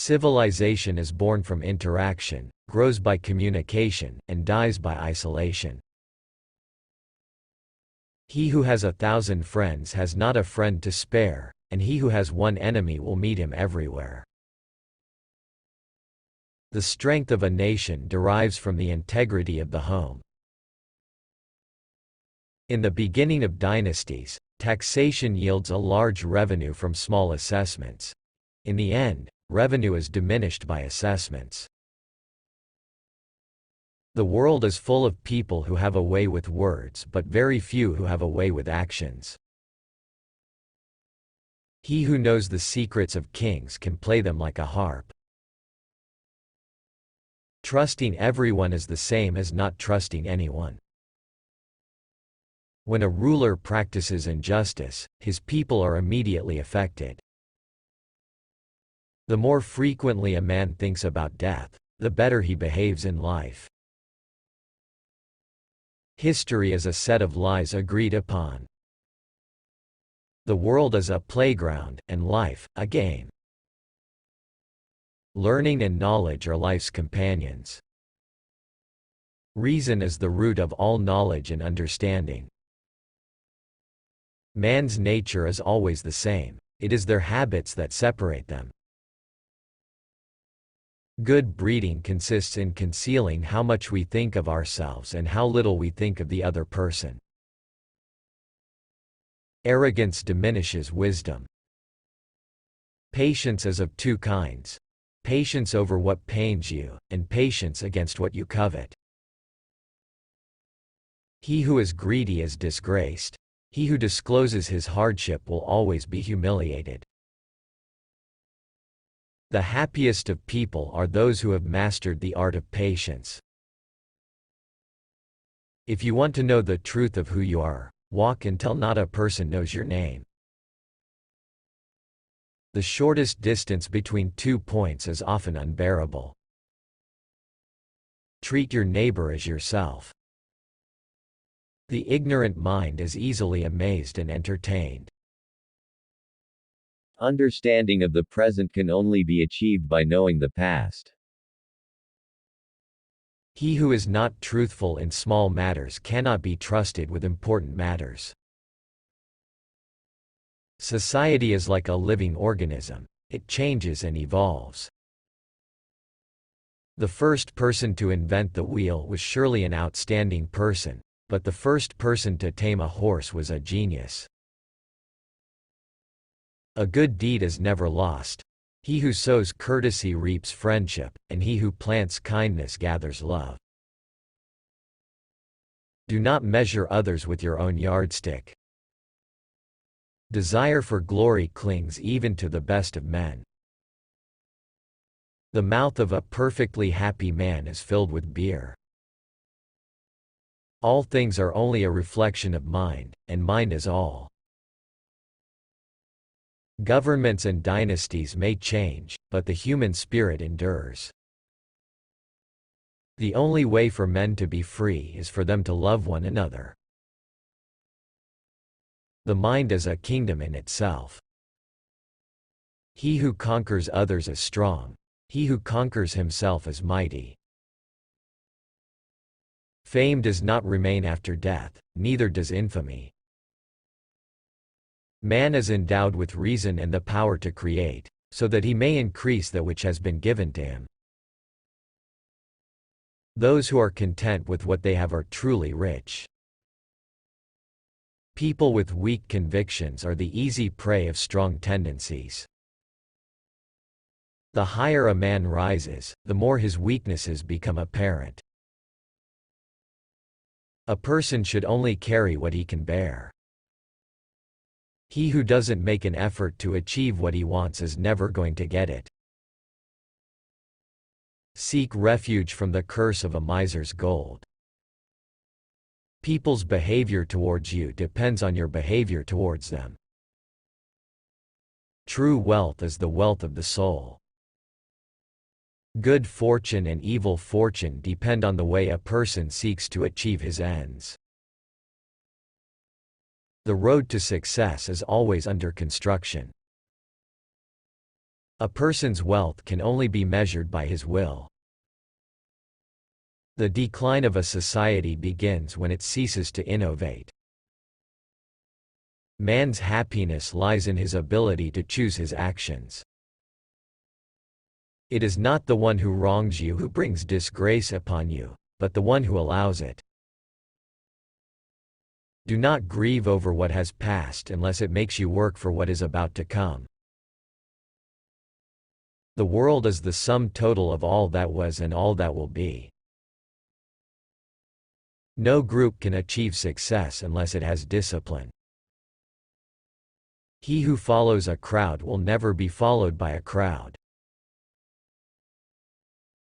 Civilization is born from interaction, grows by communication, and dies by isolation. He who has 1,000 friends has not a friend to spare, and he who has one enemy will meet him everywhere. The strength of a nation derives from the integrity of the home. In the beginning of dynasties, taxation yields a large revenue from small assessments. In the end, revenue is diminished by assessments. The world is full of people who have a way with words but very few who have a way with actions. He who knows the secrets of kings can play them like a harp. Trusting everyone is the same as not trusting anyone. When a ruler practices injustice, his people are immediately affected. The more frequently a man thinks about death, the better he behaves in life. History is a set of lies agreed upon. The world is a playground, and life, a game. Learning and knowledge are life's companions. Reason is the root of all knowledge and understanding. Man's nature is always the same, it is their habits that separate them. Good breeding consists in concealing how much we think of ourselves and how little we think of the other person. Arrogance diminishes wisdom. Patience is of two kinds: patience over what pains you, and patience against what you covet. He who is greedy is disgraced. He who discloses his hardship will always be humiliated. The happiest of people are those who have mastered the art of patience. If you want to know the truth of who you are, walk until not a person knows your name. The shortest distance between 2 points is often unbearable. Treat your neighbor as yourself. The ignorant mind is easily amazed and entertained. Understanding of the present can only be achieved by knowing the past. He who is not truthful in small matters cannot be trusted with important matters. Society is like a living organism. It changes and evolves. The first person to invent the wheel was surely an outstanding person, but the first person to tame a horse was a genius. A good deed is never lost. He who sows courtesy reaps friendship, and he who plants kindness gathers love. Do not measure others with your own yardstick. Desire for glory clings even to the best of men. The mouth of a perfectly happy man is filled with beer. All things are only a reflection of mind, and mind is all. Governments and dynasties may change, but the human spirit endures. The only way for men to be free is for them to love one another. The mind is a kingdom in itself. He who conquers others is strong. He who conquers himself is mighty. Fame does not remain after death, neither does infamy. Man is endowed with reason and the power to create, so that he may increase that which has been given to him. Those who are content with what they have are truly rich. People with weak convictions are the easy prey of strong tendencies. The higher a man rises, the more his weaknesses become apparent. A person should only carry what he can bear. He who doesn't make an effort to achieve what he wants is never going to get it. Seek refuge from the curse of a miser's gold. People's behavior towards you depends on your behavior towards them. True wealth is the wealth of the soul. Good fortune and evil fortune depend on the way a person seeks to achieve his ends. The road to success is always under construction. A person's wealth can only be measured by his will. The decline of a society begins when it ceases to innovate. Man's happiness lies in his ability to choose his actions. It is not the one who wrongs you who brings disgrace upon you, but the one who allows it. Do not grieve over what has passed unless it makes you work for what is about to come. The world is the sum total of all that was and all that will be. No group can achieve success unless it has discipline. He who follows a crowd will never be followed by a crowd.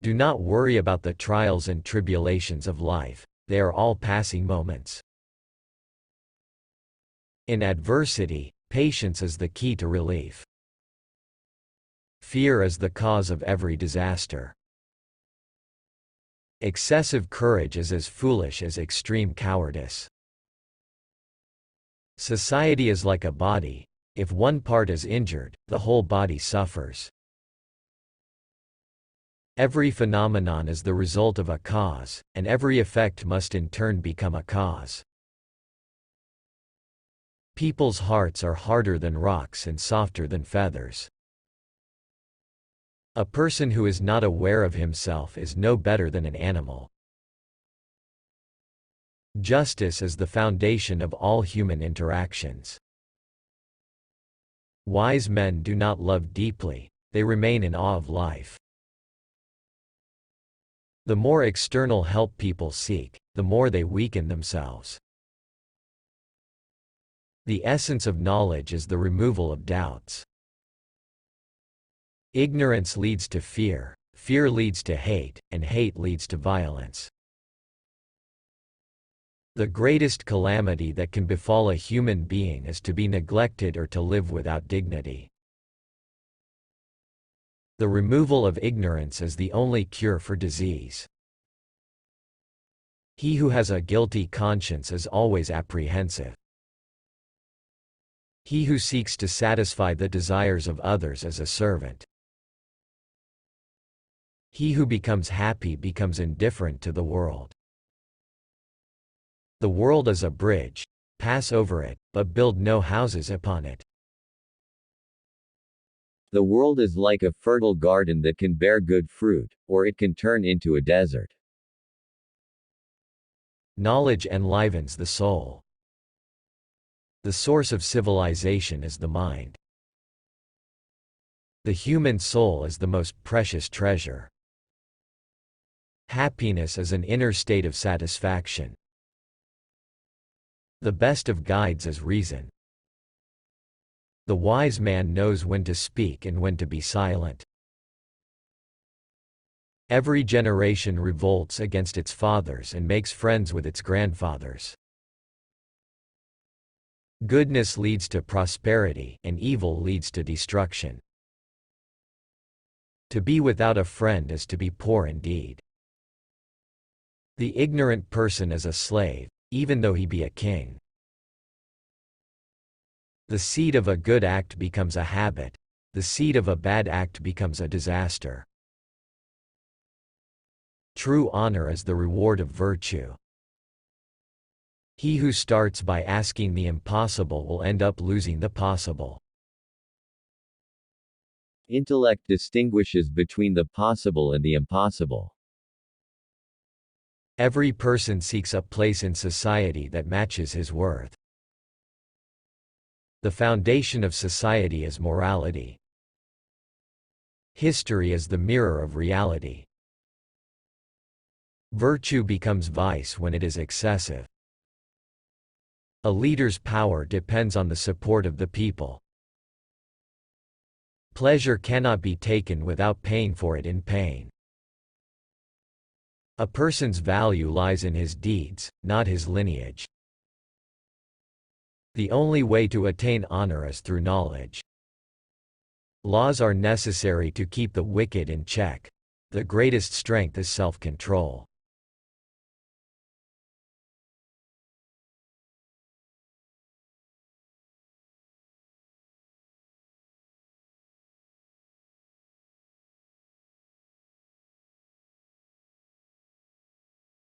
Do not worry about the trials and tribulations of life, they are all passing moments. In adversity, patience is the key to relief. Fear is the cause of every disaster. Excessive courage is as foolish as extreme cowardice. Society is like a body. If one part is injured, the whole body suffers. Every phenomenon is the result of a cause, and every effect must in turn become a cause. People's hearts are harder than rocks and softer than feathers. A person who is not aware of himself is no better than an animal. Justice is the foundation of all human interactions. Wise men do not love deeply, they remain in awe of life. The more external help people seek, the more they weaken themselves. The essence of knowledge is the removal of doubts. Ignorance leads to fear, fear leads to hate, and hate leads to violence. The greatest calamity that can befall a human being is to be neglected or to live without dignity. The removal of ignorance is the only cure for disease. He who has a guilty conscience is always apprehensive. He who seeks to satisfy the desires of others is a servant. He who becomes happy becomes indifferent to the world. The world is a bridge. Pass over it, but build no houses upon it. The world is like a fertile garden that can bear good fruit, or it can turn into a desert. Knowledge enlivens the soul. The source of civilization is the mind. The human soul is the most precious treasure. Happiness is an inner state of satisfaction. The best of guides is reason. The wise man knows when to speak and when to be silent. Every generation revolts against its fathers and makes friends with its grandfathers. Goodness leads to prosperity, and evil leads to destruction. To be without a friend is to be poor indeed. The ignorant person is a slave, even though he be a king. The seed of a good act becomes a habit, the seed of a bad act becomes a disaster. True honor is the reward of virtue. He who starts by asking the impossible will end up losing the possible. Intellect distinguishes between the possible and the impossible. Every person seeks a place in society that matches his worth. The foundation of society is morality. History is the mirror of reality. Virtue becomes vice when it is excessive. A leader's power depends on the support of the people. Pleasure cannot be taken without paying for it in pain. A person's value lies in his deeds, not his lineage. The only way to attain honor is through knowledge. Laws are necessary to keep the wicked in check. The greatest strength is self-control.